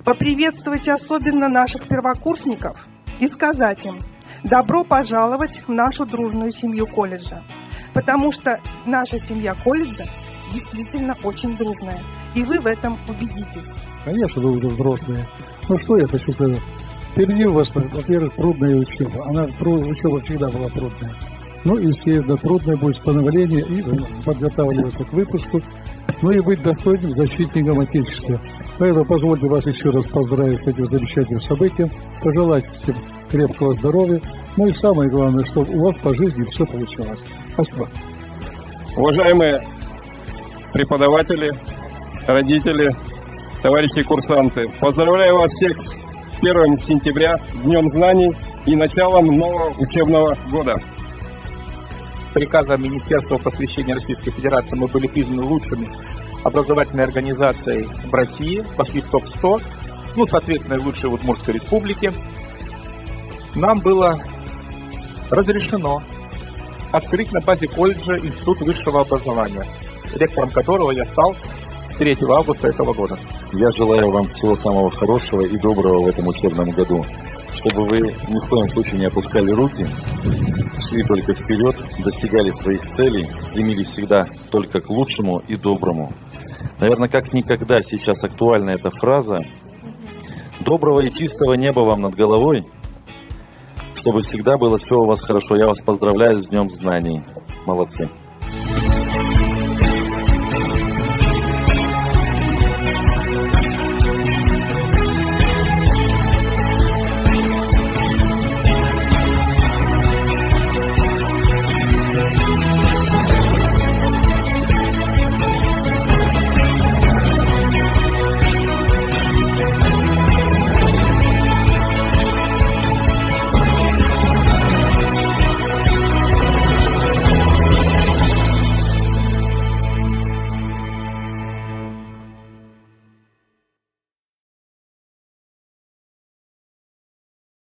поприветствовать особенно наших первокурсников и сказать им: добро пожаловать в нашу дружную семью колледжа, потому что наша семья колледжа действительно очень дружная, и вы в этом убедитесь. Конечно, вы уже взрослые. Ну что я хочу сказать? Впереди у вас, во-первых, трудная учеба. Учеба всегда была трудная. Ну и, естественно, трудное будет становление и подготавливаться к выпуску, ну и быть достойным защитником Отечества. Поэтому позвольте вас еще раз поздравить с этим замечательным событием, пожелать всем крепкого здоровья, ну и самое главное, чтобы у вас по жизни все получалось. Спасибо. Уважаемые преподаватели, родители, товарищи курсанты, поздравляю вас всех с 1 сентября, Днем знаний и началом нового учебного года. Приказом Министерства просвещения Российской Федерации мы были признаны лучшими образовательной организацией в России, вошли в топ-100, ну, соответственно, лучшей в Удмуртской республике. Нам было разрешено открыть на базе колледжа институт высшего образования, ректором которого я стал с 3 августа этого года. Я желаю вам всего самого хорошего и доброго в этом учебном году, чтобы вы ни в коем случае не опускали руки, шли только вперед, достигали своих целей, стремились всегда только к лучшему и доброму. Наверное, как никогда сейчас актуальна эта фраза. Доброго и чистого неба вам над головой, чтобы всегда было все у вас хорошо. Я вас поздравляю с Днем знаний. Молодцы.